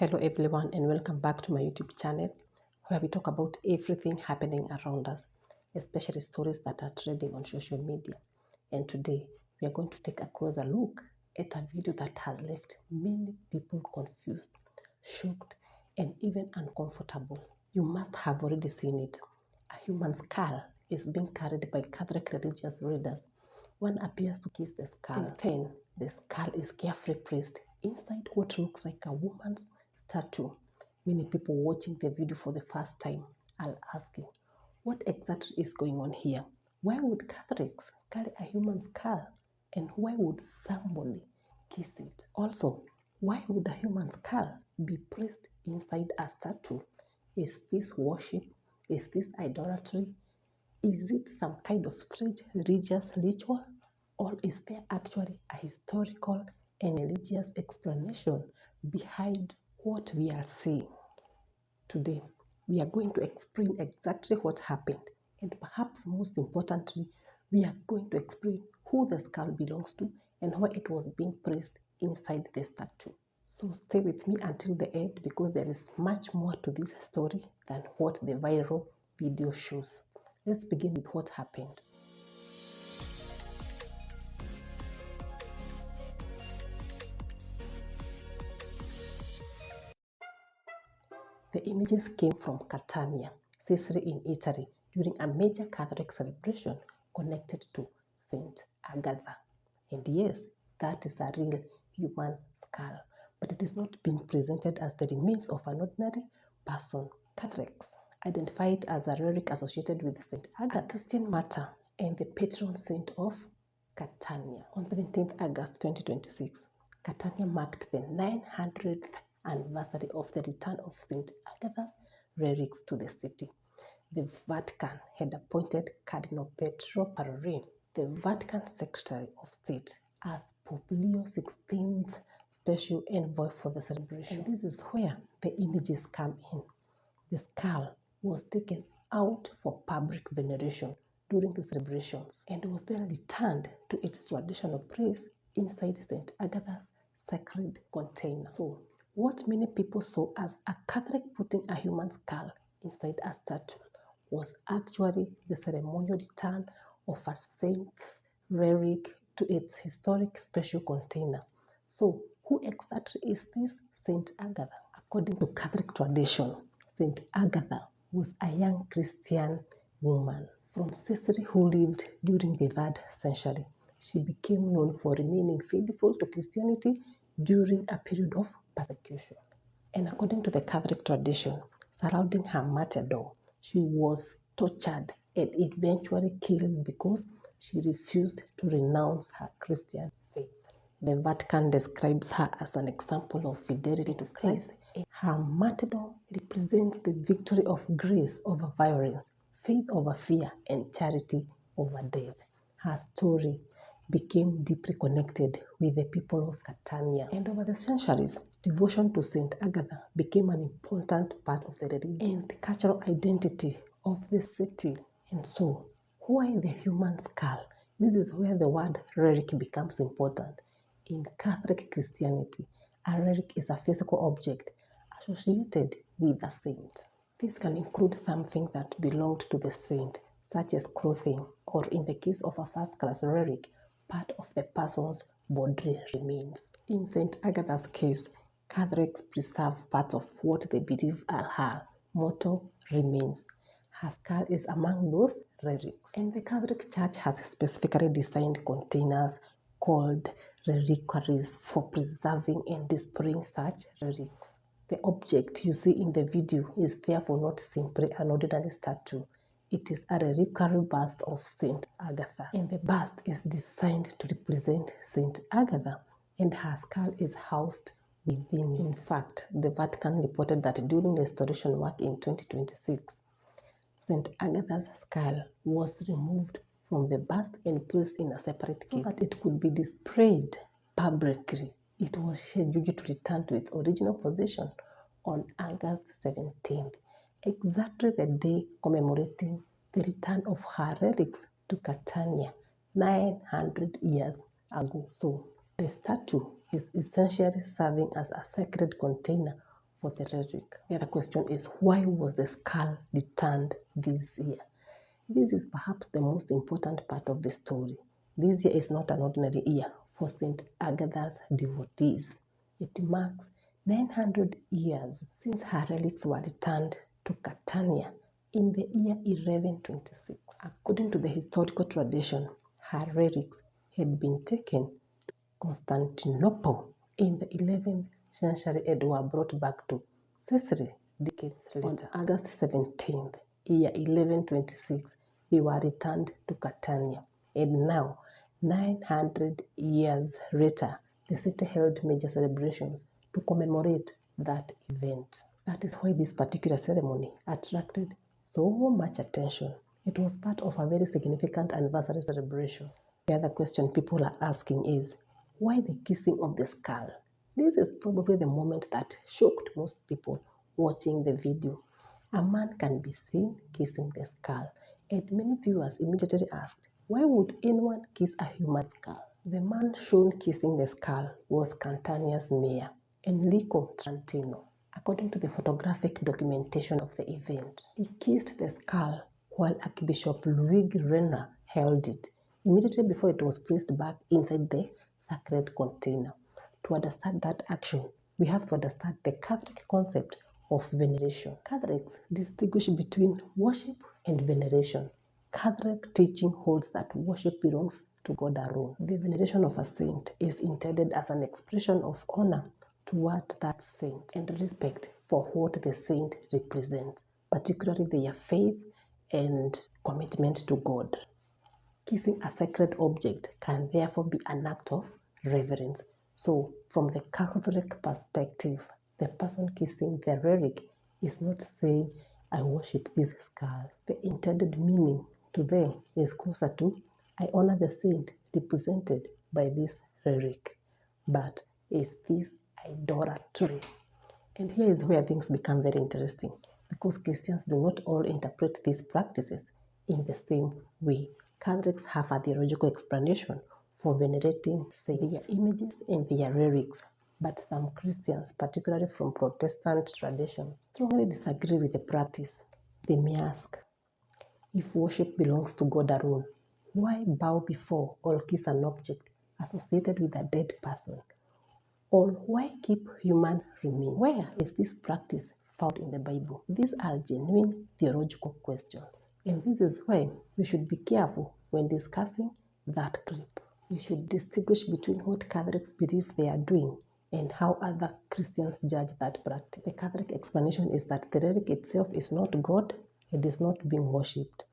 Hello everyone and welcome back to my YouTube channel where we talk about everything happening around us, especially stories that are trending on social media. And today we are going to take a closer look at a video that has left many people confused, shocked, and even uncomfortable. You must have already seen it. A human skull is being carried by Catholic religious leaders. One appears to kiss the skull, and then the skull is carefully placed inside what looks like a woman's statue. Many people watching the video for the first time are asking, what exactly is going on here? Why would Catholics carry a human skull? And why would somebody kiss it? Also, why would a human skull be placed inside a statue? Is this worship? Is this idolatry? Is it some kind of strange religious ritual? Or is there actually a historical and religious explanation behind what we are seeing? Today, we are going to explain exactly what happened, and perhaps most importantly, we are going to explain who the skull belongs to and why it was being placed inside the statue. So stay with me until the end because there is much more to this story than what the viral video shows. Let's begin with what happened. The images came from Catania, Sicily in Italy, during a major Catholic celebration connected to Saint Agatha. And yes, that is a real human skull, but it is not being presented as the remains of an ordinary person. Catholics identify it as a relic associated with Saint Agatha, a Christian martyr and the patron saint of Catania. On 17th August 2026, Catania marked the 900th anniversary of the return of Saint Agatha's relics to the city. The Vatican had appointed Cardinal Patron, the Vatican Secretary of State, as Pope Leo XVI's special envoy for the celebration. And this is where the images come in. The skull was taken out for public veneration during the celebrations and was then returned to its traditional place inside Saint Agatha's sacred container. So, what many people saw as a Catholic putting a human skull inside a statue was actually the ceremonial return of a saint's relic to its historic special container. So, who exactly is this Saint Agatha? According to Catholic tradition, Saint Agatha was a young Christian woman from Sicily who lived during the 3rd century. She became known for remaining faithful to Christianity during a period of persecution. And according to the Catholic tradition surrounding her martyrdom, she was tortured and eventually killed because she refused to renounce her Christian faith. The Vatican describes her as an example of fidelity to Christ. Her martyrdom represents the victory of grace over violence, faith over fear, and charity over death. Her story became deeply connected with the people of Catania. And over the centuries, devotion to Saint Agatha became an important part of the religion and the cultural identity of the city. And so, why the human skull? This is where the word relic becomes important. In Catholic Christianity, a relic is a physical object associated with a saint. This can include something that belonged to the saint, such as clothing, or in the case of a first-class relic, part of the person's bodily remains. In Saint Agatha's case, Catholics preserve part of what they believe are her mortal remains. Her skull is among those relics. And the Catholic Church has specifically designed containers called reliquaries for preserving and displaying such relics. The object you see in the video is therefore not simply an ordinary statue. It is a reliquary bust of Saint Agatha, and the bust is designed to represent Saint Agatha, and her skull is housed within it. In fact, the Vatican reported that during restoration work in 2026, Saint Agatha's skull was removed from the bust and placed in a separate case so that it could be displayed publicly. It was scheduled to return to its original position on August 17th, exactly the day commemorating the return of her relics to Catania 900 years ago. So, the statue is essentially serving as a sacred container for the relic. The other question is, why was the skull returned this year? This is perhaps the most important part of the story. This year is not an ordinary year for Saint Agatha's devotees. It marks 900 years since her relics were returned to Catania in the year 1126. According to the historical tradition, her relics had been taken to Constantinople in the 11th century and were brought back to Sicily decades later. On August 17th, year 1126, they were returned to Catania. And now, 900 years later, the city held major celebrations to commemorate that event. That is why this particular ceremony attracted so much attention. It was part of a very significant anniversary celebration. The other question people are asking is, why the kissing of the skull? This is probably the moment that shocked most people watching the video. A man can be seen kissing the skull, and many viewers immediately asked, why would anyone kiss a human skull? The man shown kissing the skull was Catania's mayor, Enrico Trantino. According to the photographic documentation of the event, he kissed the skull while Archbishop Luigi Renna held it, immediately before it was placed back inside the sacred container. To understand that action, we have to understand the Catholic concept of veneration. Catholics distinguish between worship and veneration. Catholic teaching holds that worship belongs to God alone. The veneration of a saint is intended as an expression of honor toward that saint and respect for what the saint represents, particularly their faith and commitment to God. Kissing a sacred object can therefore be an act of reverence. So, from the Catholic perspective, the person kissing the relic is not saying, I worship this skull. The intended meaning to them is closer to, I honor the saint represented by this relic. But is this idolatry? And here is where things become very interesting, because Christians do not all interpret these practices in the same way. Catholics have a theological explanation for venerating saints, their images and their relics, but some Christians, particularly from Protestant traditions, strongly disagree with the practice. They may ask, if worship belongs to God alone, why bow before or kiss an object associated with a dead person? Or why keep human remains? Where is this practice found in the Bible? These are genuine theological questions. And this is why we should be careful when discussing that clip. We should distinguish between what Catholics believe they are doing and how other Christians judge that practice. The Catholic explanation is that the relic itself is not God, it is not being worshipped.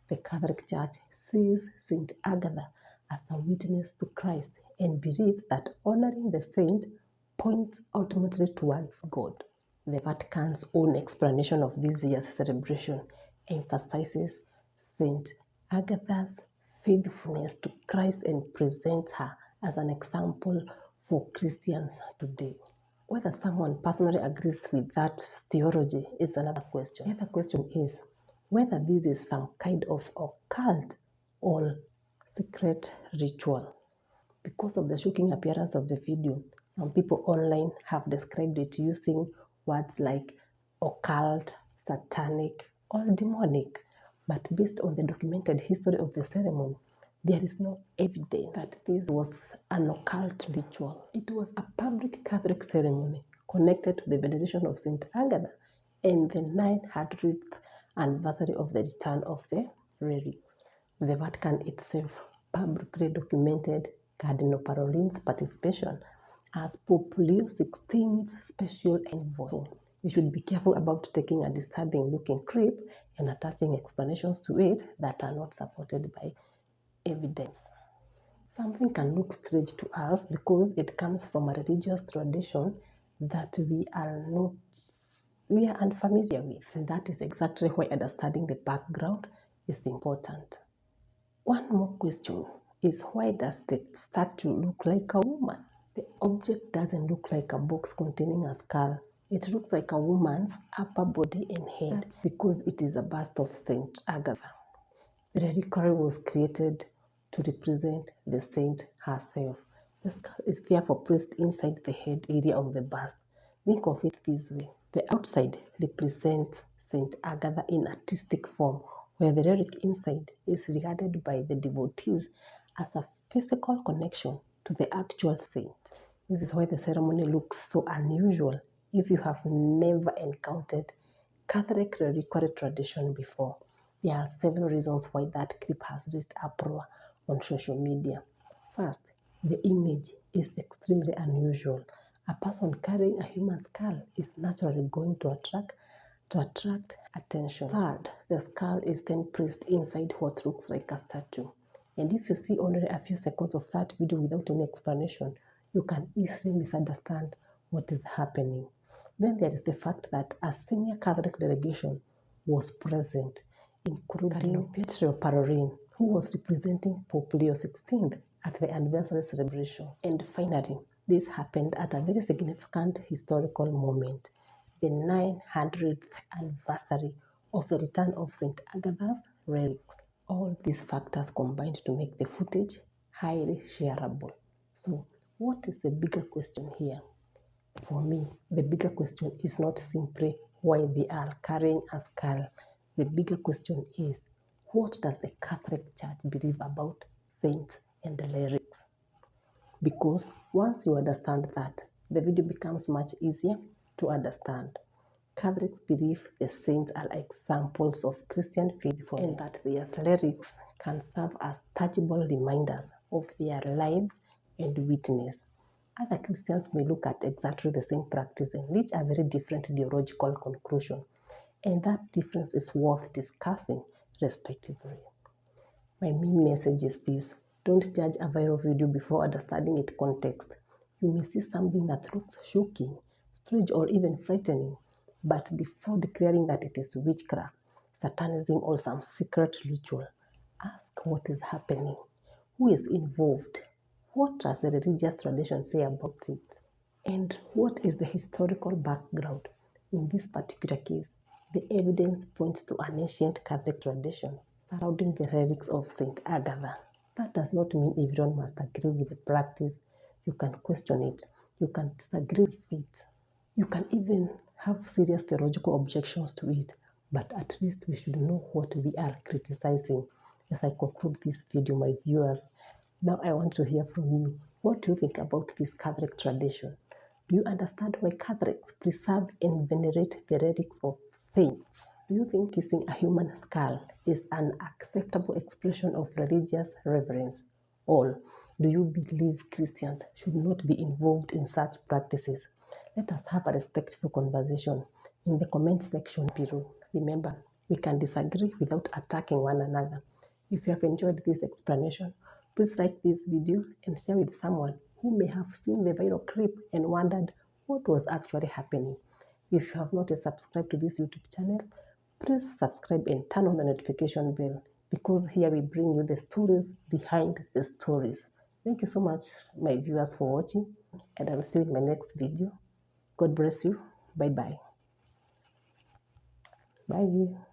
The Catholic Church sees Saint Agatha as a witness to Christ and believes that honoring the saint points ultimately towards God. The Vatican's own explanation of this year's celebration emphasizes Saint Agatha's faithfulness to Christ and presents her as an example for Christians today. Whether someone personally agrees with that theology is another question. The other question is whether this is some kind of occult or secret ritual. Because of the shocking appearance of the video, some people online have described it using words like occult, satanic, or demonic. But based on the documented history of the ceremony, there is no evidence that this was an occult ritual. It was a public Catholic ceremony connected to the veneration of Saint Agatha and the 900th anniversary of the return of the relics. The Vatican itself publicly documented Cardinal Parolin's participation as Pope Leo XVI's special envoy. So we should be careful about taking a disturbing-looking clip and attaching explanations to it that are not supported by evidence. Something can look strange to us because it comes from a religious tradition that we are unfamiliar with. And that is exactly why understanding the background is important. One more question is, why does the statue look like a woman? The object doesn't look like a box containing a skull. It looks like a woman's upper body and head. That's because it is a bust of Saint Agatha. The reliquary was created to represent the saint herself. The skull is therefore placed inside the head area of the bust. Think of it this way. The outside represents Saint Agatha in artistic form, where the relic inside is regarded by the devotees as a physical connection to the actual saint. This is why the ceremony looks so unusual if you have never encountered Catholic reliquary tradition before. There are several reasons why that clip has raised uproar on social media. First, the image is extremely unusual. A person carrying a human skull is naturally going to attract attention. Third, the skull is then placed inside what looks like a statue. And if you see only a few seconds of that video without any explanation, you can easily misunderstand what is happening. Then there is the fact that a senior Catholic delegation was present, including Patron, who was representing Pope Leo XVI at the anniversary celebrations. And finally, this happened at a very significant historical moment, the 900th anniversary of the return of Saint Agatha's relics. All these factors combined to make the footage highly shareable. So, what is the bigger question here? For me, the bigger question is not simply why they are carrying a skull. The bigger question is, what does the Catholic Church believe about saints and the lyrics? Because once you understand that, the video becomes much easier to understand. Catholics believe the saints are examples of Christian faithfulness and that their lyrics can serve as tangible reminders of their lives and witness. Other Christians may look at exactly the same practice and reach a very different theological conclusion, and that difference is worth discussing respectively. My main message is this: don't judge a viral video before understanding its context. You may see something that looks shocking, strange, or even frightening, but before declaring that it is witchcraft, satanism, or some secret ritual, ask what is happening, who is involved, what does the religious tradition say about it, and what is the historical background. In this particular case, the evidence points to an ancient Catholic tradition surrounding the relics of Saint Agatha. That does not mean everyone must agree with the practice. You can question it, you can disagree with it, you can even have serious theological objections to it, but at least we should know what we are criticizing. As I conclude this video, my viewers, now I want to hear from you. What do you think about this Catholic tradition? Do you understand why Catholics preserve and venerate the relics of saints? Do you think kissing a human skull is an acceptable expression of religious reverence? Or do you believe Christians should not be involved in such practices? Let us have a respectful conversation in the comment section below. Remember, we can disagree without attacking one another. If you have enjoyed this explanation, please like this video and share with someone who may have seen the viral clip and wondered what was actually happening. If you have not yet subscribed to this YouTube channel, please subscribe and turn on the notification bell, because here we bring you the stories behind the stories. Thank you so much, my viewers, for watching, and I will see you in my next video. God bless you. Bye-bye. Bye.